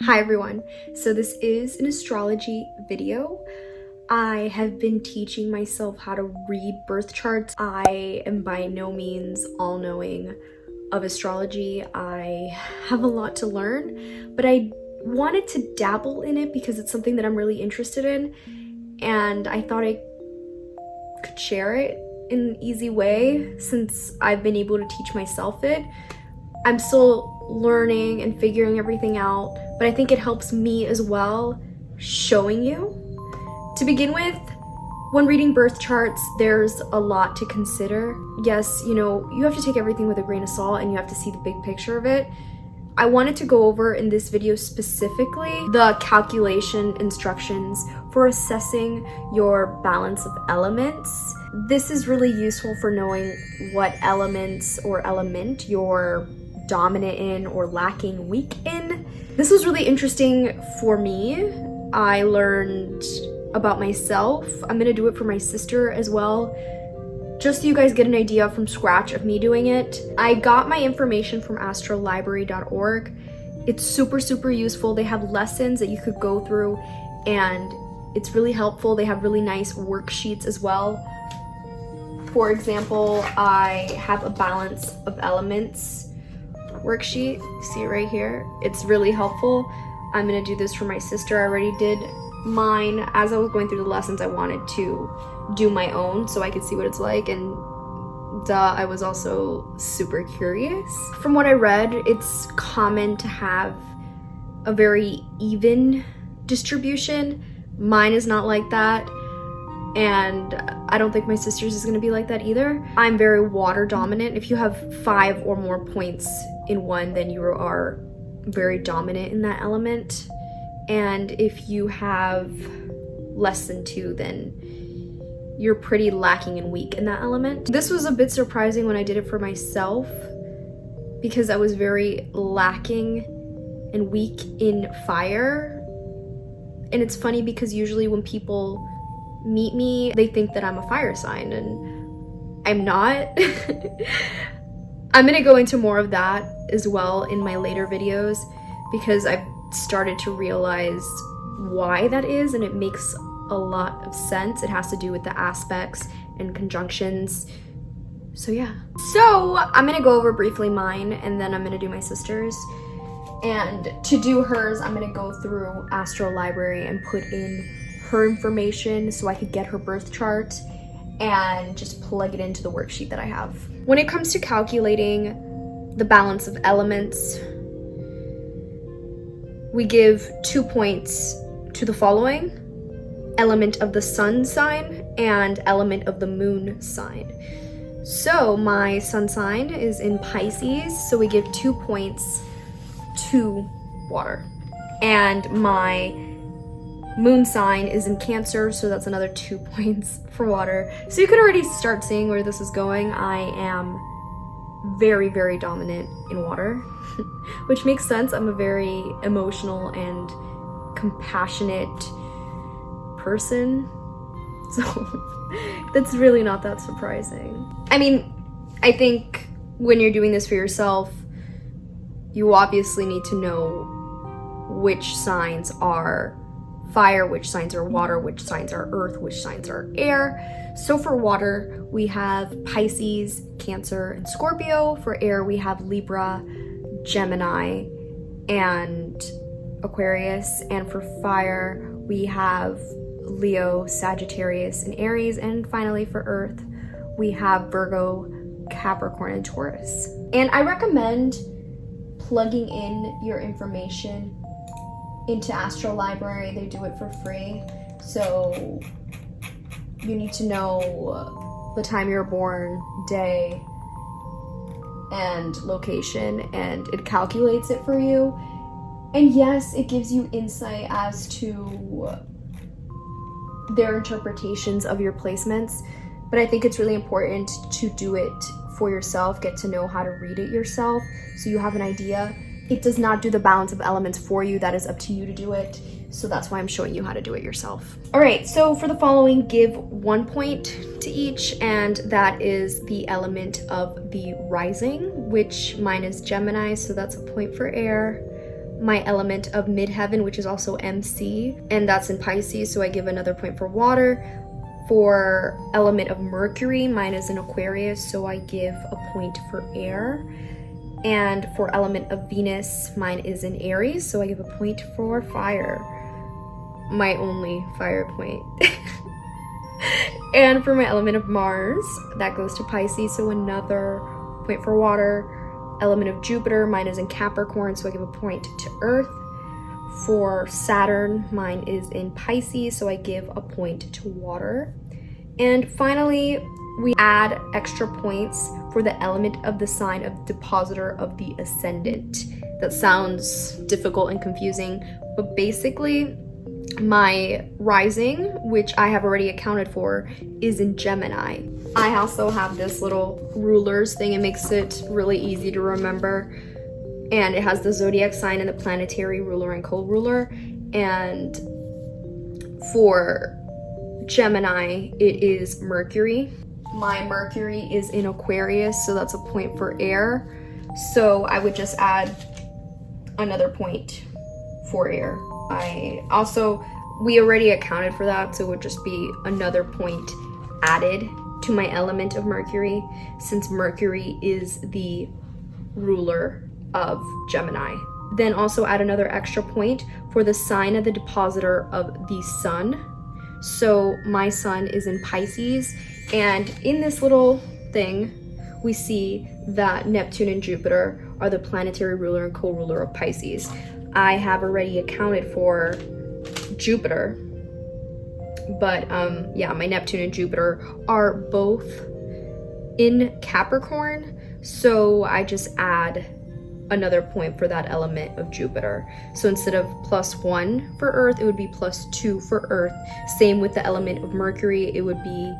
Hi everyone, so this is an astrology video. I have been teaching myself how to read birth charts. I am by no means all-knowing of astrology. I have a lot to learn, but I wanted to dabble in it because it's something that I'm really interested in, and I thought I could share it in an easy way since I've been able to teach myself it. I'm still learning and figuring everything out, but I think it helps me as well showing you. To begin with, when reading birth charts, there's a lot to consider. Yes, you have to take everything with a grain of salt and you have to see the big picture of it. I wanted to go over in this video specifically the calculation instructions for assessing your balance of elements. This is really useful for knowing what elements or element you're dominant in or lacking weak in. This was really interesting for me. I learned about myself. I'm gonna do it for my sister as well, just so you guys get an idea from scratch of me doing it. I got my information from astrolibrary.org. It's super useful. They have lessons that you could go through and it's really helpful. They have really nice worksheets as well. For example, I have a balance of elements worksheet. See it right here? It's really helpful. I'm gonna do this for my sister. I already did mine. As I was going through the lessons, I wanted to do my own so I could see what it's like, and I was also super curious. From what I read, it's common to have a very even distribution. Mine is not like that, and I don't think my sister's is gonna be like that either. I'm very water dominant. If you have 5 or more points in one, then you are very dominant in that element. And if you have less than 2, then you're pretty lacking and weak in that element. This was a bit surprising when I did it for myself because I was very lacking and weak in fire. And it's funny because usually when people meet me, they think that I'm a fire sign, and I'm not. I'm gonna go into more of that as well in my later videos because I've started to realize why that is, and it makes a lot of sense. It has to do with the aspects and conjunctions. So yeah. So I'm gonna go over briefly mine, and then I'm gonna do my sister's. And to do hers, I'm gonna go through Astro Library and put in her information so I could get her birth chart and just plug it into the worksheet that I have. When it comes to calculating the balance of elements, we give 2 points to the following: element of the sun sign and element of the moon sign. So my sun sign is in Pisces, so we give 2 points to water. And my moon sign is in Cancer, so that's another 2 points for water. So you could already start seeing where this is going. I am very dominant in water, which makes sense. I'm a very emotional and compassionate person, so that's really not that surprising. I mean, I think when you're doing this for yourself, you obviously need to know which signs are fire, which signs are water, which signs are earth, which signs are air. So for water, we have Pisces, Cancer, and Scorpio. For air, we have Libra, Gemini, and Aquarius. And for fire, we have Leo, Sagittarius, and Aries. And finally for earth, we have Virgo, Capricorn, and Taurus. And I recommend plugging in your information into Astro Library. They do it for free. So you need to know the time you're born, day, and location, and it calculates it for you. And yes, it gives you insight as to their interpretations of your placements, but I think it's really important to do it for yourself, get to know how to read it yourself so you have an idea. It does not do the balance of elements for you. That is up to you to do it. So that's why I'm showing you how to do it yourself. All right, so for the following, give 1 point to each, and that is the element of the rising, which mine is Gemini, so that's a point for air. my element of midheaven, which is also MC, and that's in Pisces, so I give another point for water. For element of Mercury, mine is in Aquarius, so I give a point for air. And for element of Venus, mine is in Aries, so I give a point for fire. My only fire point. And for my element of Mars, that goes to Pisces, so another point for water. Element of Jupiter, mine is in Capricorn, so I give a point to Earth. For Saturn, mine is in Pisces, so I give a point to water. And finally, we add extra points for the element of the sign of depositor of the ascendant. That sounds difficult and confusing, but basically my rising, which I have already accounted for, is in Gemini. I also have this little rulers thing. It makes it really easy to remember. And it has the zodiac sign and the planetary ruler and co-ruler. And for Gemini, it is Mercury. My Mercury is in Aquarius, so that's a point for air. So I would just add another point for air. We already accounted for that, so it would just be another point added to my element of Mercury, since Mercury is the ruler of Gemini. Then also add another extra point for the sign of the depositor of the sun. So my sun is in Pisces, and in this little thing, we see that Neptune and Jupiter are the planetary ruler and co-ruler of Pisces. I have already accounted for Jupiter, but yeah, my Neptune and Jupiter are both in Capricorn, so I just add another point for that element of Jupiter. So instead of +1 for Earth, it would be +2 for Earth. Same with the element of Mercury, it would be,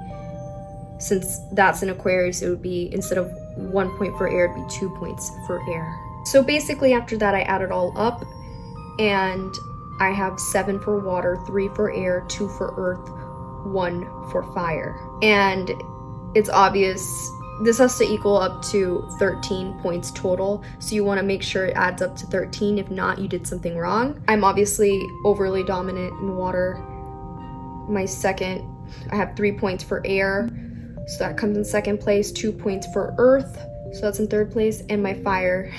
since that's in Aquarius, it would be, instead of 1 point for air, it'd be 2 points for air. So basically after that, I add it all up, and I have 7 for water, 3 for air, 2 for earth, 1 for fire. And it's obvious this has to equal up to 13 points total, so you want to make sure it adds up to 13. If not, you did something wrong. I'm obviously overly dominant in water. I have 3 points for air, so that comes in second place, 2 points for earth, so that's in third place, and my fire,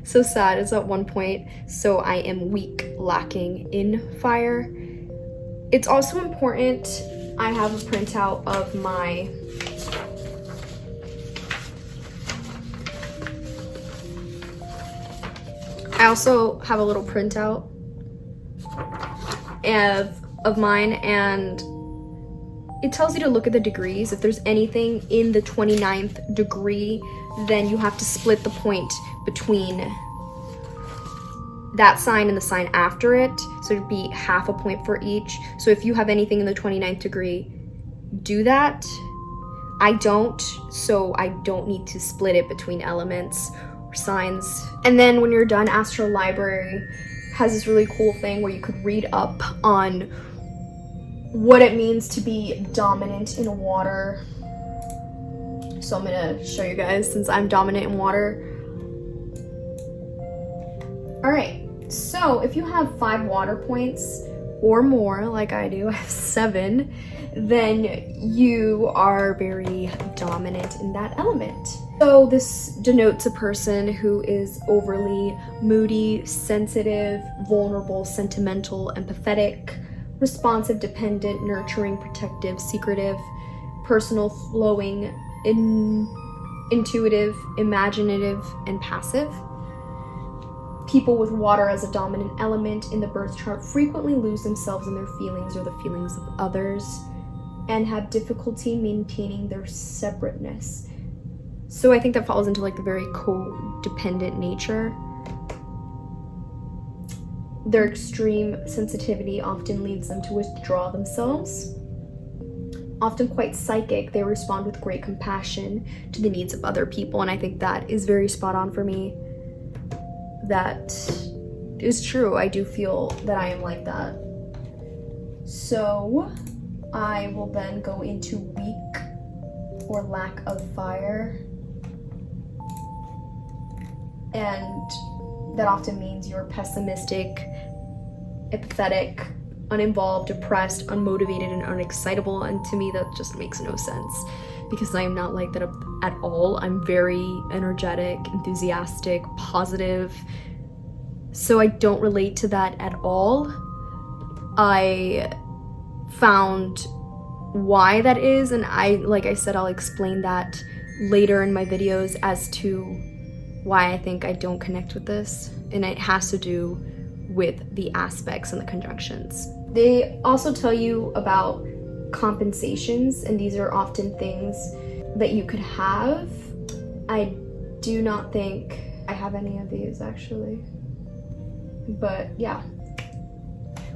so sad, it's at 1 point, so I am weak, lacking in fire. It's also important, I have a printout of my I also have a little printout of mine, and it tells you to look at the degrees. If there's anything in the 29th degree, then you have to split the point between that sign and the sign after it. So it'd be half a point for each. So if you have anything in the 29th degree, do that. I don't, so I don't need to split it between elements or signs. And then when you're done, Astro Library has this really cool thing where you could read up on what it means to be dominant in water. So I'm gonna show you guys, since I'm dominant in water. All right, so if you have 5 water points or more, like I do, I have 7, then you are very dominant in that element. So this denotes a person who is overly moody, sensitive, vulnerable, sentimental, empathetic, responsive, dependent, nurturing, protective, secretive, personal, flowing, intuitive, imaginative, and passive. People with water as a dominant element in the birth chart frequently lose themselves in their feelings or the feelings of others, and have difficulty maintaining their separateness. So I think that falls into like the very codependent nature. Their extreme sensitivity often leads them to withdraw themselves. Often quite psychic, they respond with great compassion to the needs of other people, and I think that is very spot on for me. That is true. I do feel that I am like that. So I will then go into weak or lack of fire. And that often means you're pessimistic, apathetic, uninvolved, depressed, unmotivated, and unexcitable. And to me, that just makes no sense because I am not like that at all. I'm very energetic, enthusiastic, positive. So I don't relate to that at all. I found why that is, and like I said, I'll explain that later in my videos as to why I think I don't connect with this, and it has to do with the aspects and the conjunctions. They also tell you about compensations, and these are often things that you could have. I do not think I have any of these actually, but yeah.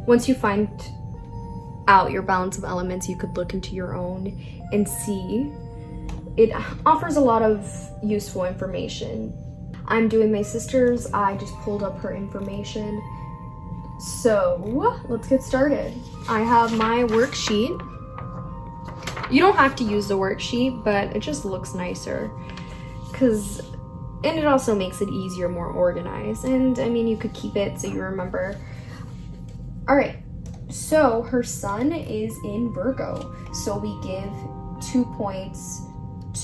Once you find out your balance of elements, you could look into your own and see. It offers a lot of useful information. I'm doing my sister's. I just pulled up her information. So let's get started. I have my worksheet. You don't have to use the worksheet, but it just looks nicer and it also makes it easier, more organized. And I mean, you could keep it so you remember. All right, so her sun is in Virgo. So we give 2 points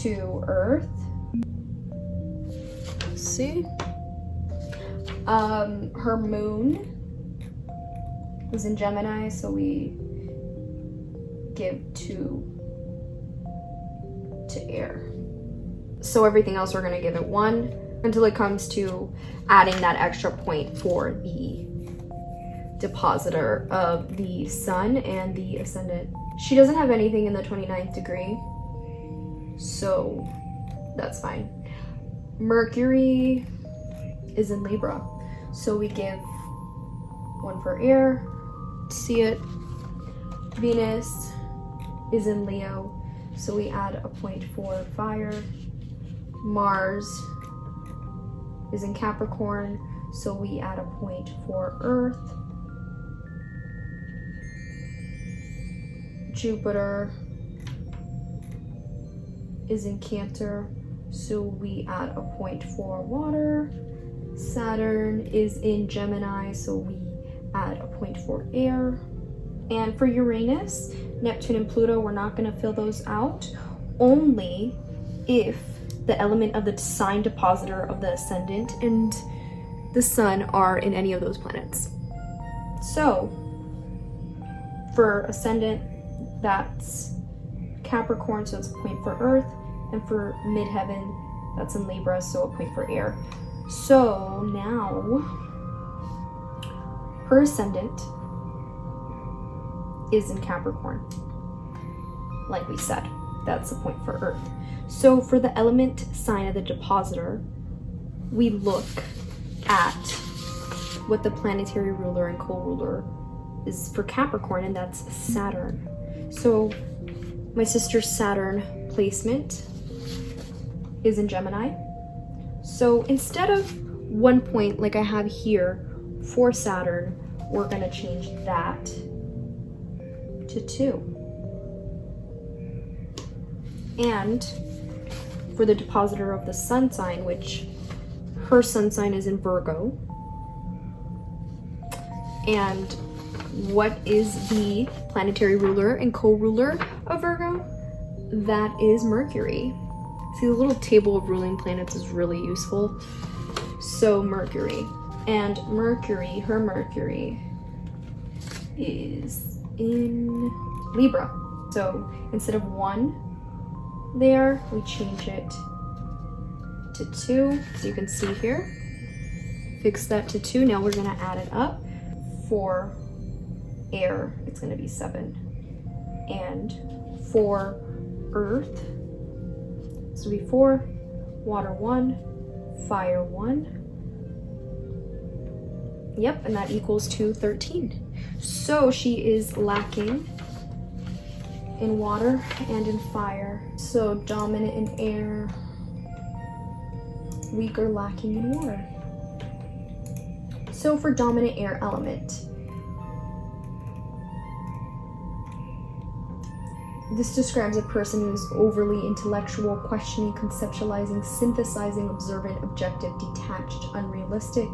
to Earth. Let's see. Her moon is in Gemini, so we give 2 to air. So everything else we're gonna give it 1 until it comes to adding that extra point for the depositor of the sun and the ascendant. She doesn't have anything in the 29th degree, so that's fine. Mercury is in Libra, so we give 1 for air. See it? Venus is in Leo, so we add a point for fire. Mars is in Capricorn, so we add a point for earth. Jupiter is in Cancer, so we add a point for water. Saturn is in Gemini, so we add a point for air. And for Uranus, Neptune, and Pluto, we're not going to fill those out, only if the element of the sign depositor of the ascendant and the sun are in any of those planets. So for ascendant, that's Capricorn, so it's a point for earth, and for midheaven, that's in Libra, so a point for air. So now her ascendant is in Capricorn. Like we said, that's a point for earth. So for the element sign of the depositor, we look at what the planetary ruler and co-ruler is for Capricorn, and that's Saturn. So my sister's Saturn placement is in Gemini. So instead of 1 point like I have here for Saturn, we're gonna change that to 2. And for the depositor of the sun sign, which her sun sign is in Virgo. And what is the planetary ruler and co-ruler of Virgo? That is Mercury. See, the little table of ruling planets is really useful. So Mercury. And Mercury, her Mercury is in Libra. So instead of 1 there, we change it to 2, so you can see here. Fix that to 2. Now we're gonna add it up. For air, it's gonna be 7. And for earth, this will be 4, water 1, fire 1. Yep, and that equals to 13. So she is lacking in water and in fire. So dominant in air, weak or lacking in water. So for dominant air element, this describes a person who is overly intellectual, questioning, conceptualizing, synthesizing, observant, objective, detached, unrealistic,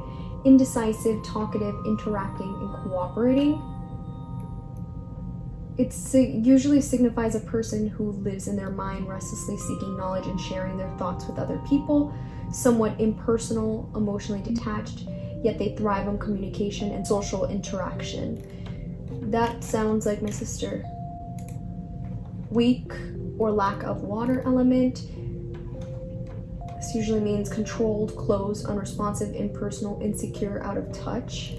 indecisive, talkative, interacting, and cooperating. It usually signifies a person who lives in their mind, restlessly seeking knowledge and sharing their thoughts with other people, somewhat impersonal, emotionally detached, yet they thrive on communication and social interaction. That sounds like my sister. Weak or lack of water element. This usually means controlled, closed, unresponsive, impersonal, insecure, out of touch.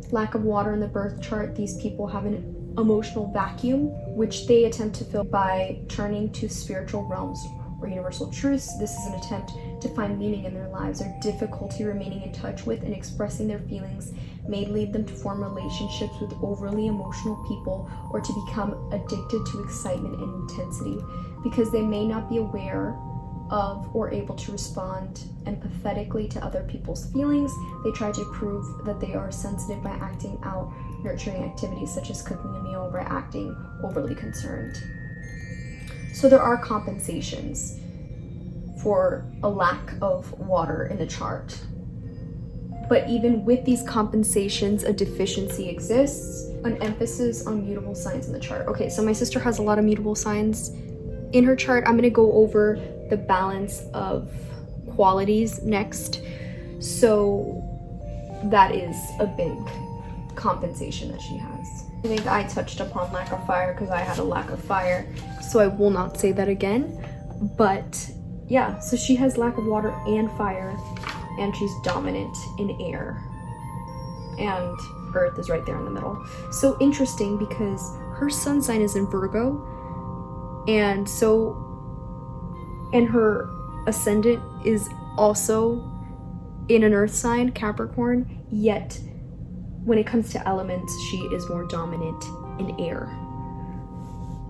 Lack of water in the birth chart, these people have an emotional vacuum, which they attempt to fill by turning to spiritual realms or universal truths. This is an attempt to find meaning in their lives. Their difficulty remaining in touch with and expressing their feelings may lead them to form relationships with overly emotional people or to become addicted to excitement and intensity because they may not be aware of or able to respond empathetically to other people's feelings. They try to prove that they are sensitive by acting out nurturing activities such as cooking a meal by acting overly concerned. So there are compensations for a lack of water in the chart. But even with these compensations, a deficiency exists, an emphasis on mutable signs in the chart. Okay, so my sister has a lot of mutable signs in her chart. I'm gonna go over the balance of qualities next. So that is a big compensation that she has. I think I touched upon lack of fire because I had a lack of fire, so I will not say that again. But yeah, so she has lack of water and fire, and she's dominant in air, and earth is right there in the middle. So interesting because her sun sign is in Virgo, and her ascendant is also in an earth sign, Capricorn, yet when it comes to elements, she is more dominant in air.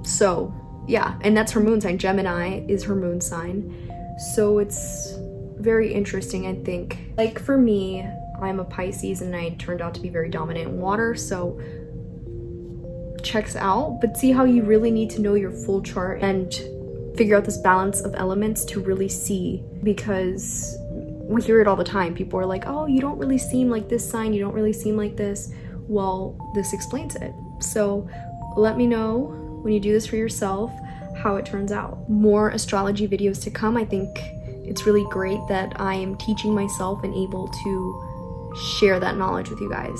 So yeah, and that's her moon sign. Gemini is her moon sign. So it's very interesting, I think. Like for me, I'm a Pisces and I turned out to be very dominant in water, so checks out. But see how you really need to know your full chart and figure out this balance of elements to really see, because we hear it all the time. People are like, oh, you don't really seem like this sign, you don't really seem like this. Well, this explains it. So let me know when you do this for yourself how it turns out. More astrology videos to come. I think it's really great that I am teaching myself and able to share that knowledge with you guys.